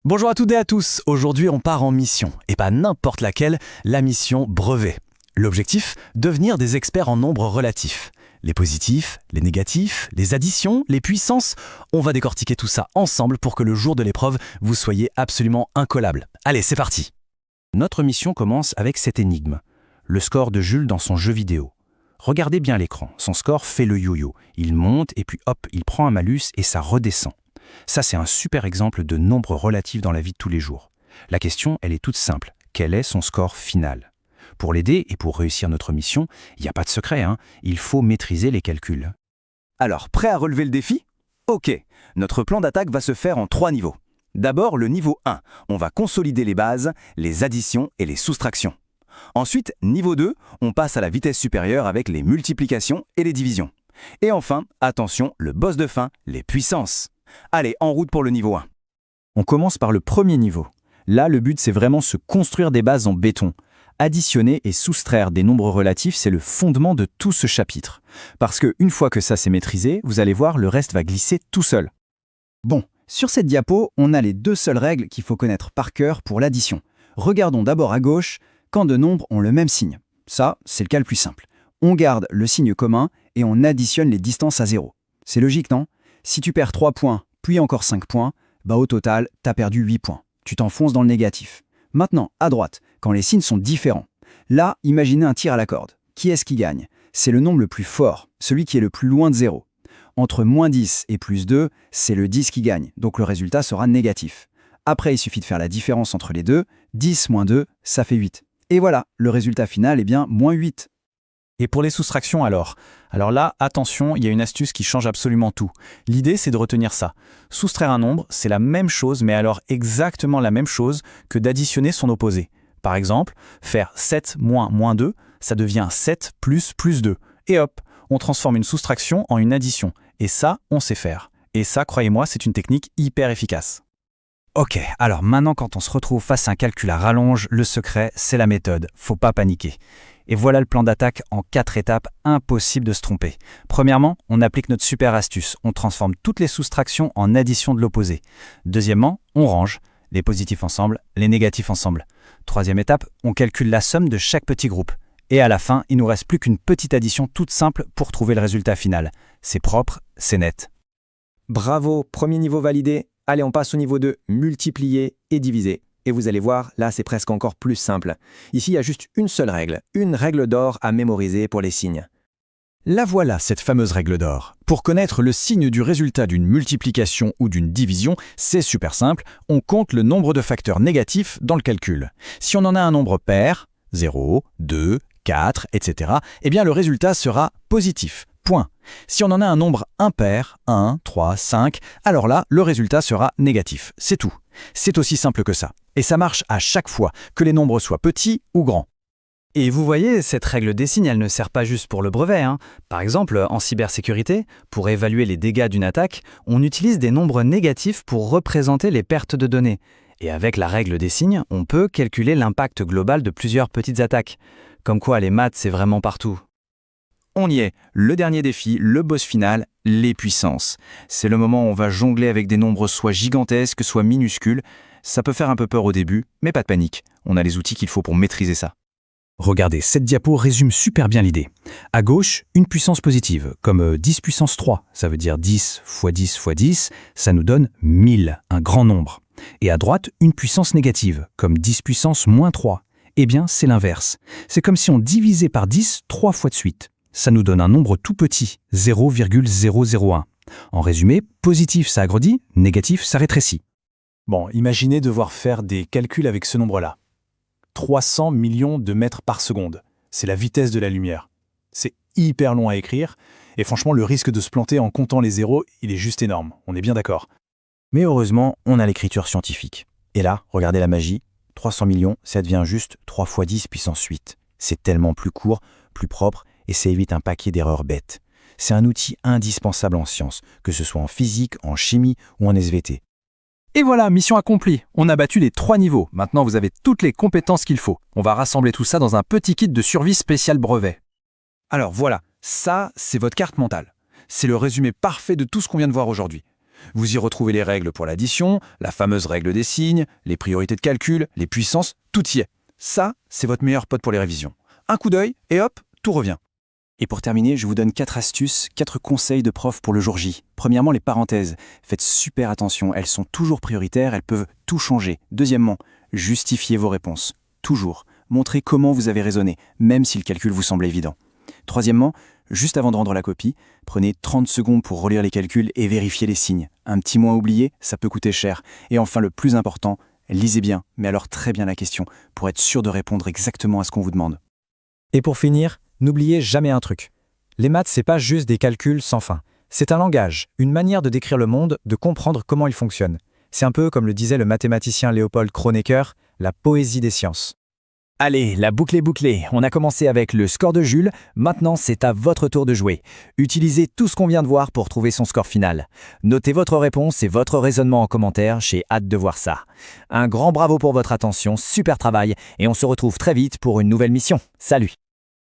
Bonjour à toutes et à tous, aujourd'hui on part en mission, et pas n'importe laquelle, la mission brevet. L'objectif, devenir des experts en nombres relatifs. Les positifs, les négatifs, les additions, les puissances, on va décortiquer tout ça ensemble pour que le jour de l'épreuve, vous soyez absolument incollable. Allez, c'est parti. Notre mission commence avec cette énigme, le score de Jules dans son jeu vidéo. Regardez bien l'écran, son score fait le yo-yo, il monte et puis hop, il prend un malus et ça redescend. Ça, c'est un super exemple de nombre relatif dans la vie de tous les jours. La question, elle est toute simple. Quel est son score final? Pour l'aider et pour réussir notre mission, il n'y a pas de secret, il faut maîtriser les calculs. Alors, prêt à relever le défi? Ok, notre plan d'attaque va se faire en 3 niveaux. D'abord, le niveau 1, on va consolider les bases, les additions et les soustractions. Ensuite, niveau 2, on passe à la vitesse supérieure avec les multiplications et les divisions. Et enfin, attention, le boss de fin, les puissances. Allez, en route pour le niveau 1. On commence par le premier niveau. Là, le but, c'est vraiment se construire des bases en béton. Additionner et soustraire des nombres relatifs, c'est le fondement de tout ce chapitre. Parce qu'une fois que ça c'est maîtrisé, vous allez voir, le reste va glisser tout seul. Bon, sur cette diapo, on a les 2 seules règles qu'il faut connaître par cœur pour l'addition. Regardons d'abord à gauche, quand deux nombres ont le même signe. Ça, c'est le cas le plus simple. On garde le signe commun et on additionne les distances à 0. C'est logique, non? Si tu perds 3 points, puis encore 5 points, au total, t'as perdu 8 points. Tu t'enfonces dans le négatif. Maintenant, à droite, quand les signes sont différents. Là, imaginez un tir à la corde. Qui est-ce qui gagne? C'est le nombre le plus fort, celui qui est le plus loin de 0. Entre moins 10 et plus 2, c'est le 10 qui gagne, donc le résultat sera négatif. Après, il suffit de faire la différence entre les deux. 10 moins 2, ça fait 8. Et voilà, le résultat final est bien moins 8. Et pour les soustractions alors là, attention, il y a une astuce qui change absolument tout. L'idée, c'est de retenir ça. Soustraire un nombre, c'est la même chose, mais alors exactement la même chose que d'additionner son opposé. Par exemple, faire 7 moins moins 2, ça devient 7 plus plus 2. Et hop, on transforme une soustraction en une addition. Et ça, on sait faire. Et ça, croyez-moi, c'est une technique hyper efficace. Ok, alors maintenant quand on se retrouve face à un calcul à rallonge, le secret, c'est la méthode. Faut pas paniquer. Et voilà le plan d'attaque en 4 étapes, impossible de se tromper. Premièrement, on applique notre super astuce. On transforme toutes les soustractions en addition de l'opposé. Deuxièmement, on range les positifs ensemble, les négatifs ensemble. Troisième étape, on calcule la somme de chaque petit groupe. Et à la fin, il nous reste plus qu'une petite addition toute simple pour trouver le résultat final. C'est propre, c'est net. Bravo, premier niveau validé. Allez, on passe au niveau 2, multiplier et diviser. Et vous allez voir, là, c'est presque encore plus simple. Ici, il y a juste une seule règle, une règle d'or à mémoriser pour les signes. La voilà, cette fameuse règle d'or. Pour connaître le signe du résultat d'une multiplication ou d'une division, c'est super simple, on compte le nombre de facteurs négatifs dans le calcul. Si on en a un nombre pair, 0, 2, 4, etc., eh bien le résultat sera positif. Point. Si on en a un nombre impair, 1, 3, 5, alors là, le résultat sera négatif. C'est tout. C'est aussi simple que ça. Et ça marche à chaque fois, que les nombres soient petits ou grands. Et vous voyez, cette règle des signes, elle ne sert pas juste pour le brevet. Par exemple, en cybersécurité, pour évaluer les dégâts d'une attaque, on utilise des nombres négatifs pour représenter les pertes de données. Et avec la règle des signes, on peut calculer l'impact global de plusieurs petites attaques. Comme quoi, les maths, c'est vraiment partout. On y est, le dernier défi, le boss final, les puissances. C'est le moment où on va jongler avec des nombres soit gigantesques, soit minuscules. Ça peut faire un peu peur au début, mais pas de panique. On a les outils qu'il faut pour maîtriser ça. Regardez, cette diapo résume super bien l'idée. À gauche, une puissance positive, comme 10 puissance 3. Ça veut dire 10 fois 10 fois 10, ça nous donne 1000, un grand nombre. Et à droite, une puissance négative, comme 10 puissance moins 3. Eh bien, c'est l'inverse. C'est comme si on divisait par 10 3 fois de suite. Ça nous donne un nombre tout petit, 0,001. En résumé, positif ça agrandit, négatif ça rétrécit. Bon, imaginez devoir faire des calculs avec ce nombre-là. 300 millions de mètres par seconde. C'est la vitesse de la lumière. C'est hyper long à écrire, et franchement, le risque de se planter en comptant les zéros, il est juste énorme. On est bien d'accord. Mais heureusement, on a l'écriture scientifique. Et là, regardez la magie, 300 millions, ça devient juste 3 fois 10 puissance 8. C'est tellement plus court, plus propre, et ça évite un paquet d'erreurs bêtes. C'est un outil indispensable en sciences, que ce soit en physique, en chimie ou en SVT. Et voilà, mission accomplie. On a battu les 3 niveaux. Maintenant, vous avez toutes les compétences qu'il faut. On va rassembler tout ça dans un petit kit de survie spécial brevet. Alors voilà, ça, c'est votre carte mentale. C'est le résumé parfait de tout ce qu'on vient de voir aujourd'hui. Vous y retrouvez les règles pour l'addition, la fameuse règle des signes, les priorités de calcul, les puissances, tout y est. Ça, c'est votre meilleur pote pour les révisions. Un coup d'œil et hop, tout revient. Et pour terminer, je vous donne 4 astuces, 4 conseils de prof pour le jour J. Premièrement, les parenthèses. Faites super attention, elles sont toujours prioritaires, elles peuvent tout changer. Deuxièmement, justifiez vos réponses. Toujours. Montrez comment vous avez raisonné, même si le calcul vous semble évident. Troisièmement, juste avant de rendre la copie, prenez 30 secondes pour relire les calculs et vérifier les signes. Un petit mot à oublier, ça peut coûter cher. Et enfin, le plus important, lisez bien, mais alors très bien la question, pour être sûr de répondre exactement à ce qu'on vous demande. Et pour finir, n'oubliez jamais un truc. Les maths, c'est pas juste des calculs sans fin. C'est un langage, une manière de décrire le monde, de comprendre comment il fonctionne. C'est un peu comme le disait le mathématicien Léopold Kronecker, la poésie des sciences. Allez, la boucle est bouclée. On a commencé avec le score de Jules, maintenant c'est à votre tour de jouer. Utilisez tout ce qu'on vient de voir pour trouver son score final. Notez votre réponse et votre raisonnement en commentaire, j'ai hâte de voir ça. Un grand bravo pour votre attention, super travail, et on se retrouve très vite pour une nouvelle mission. Salut!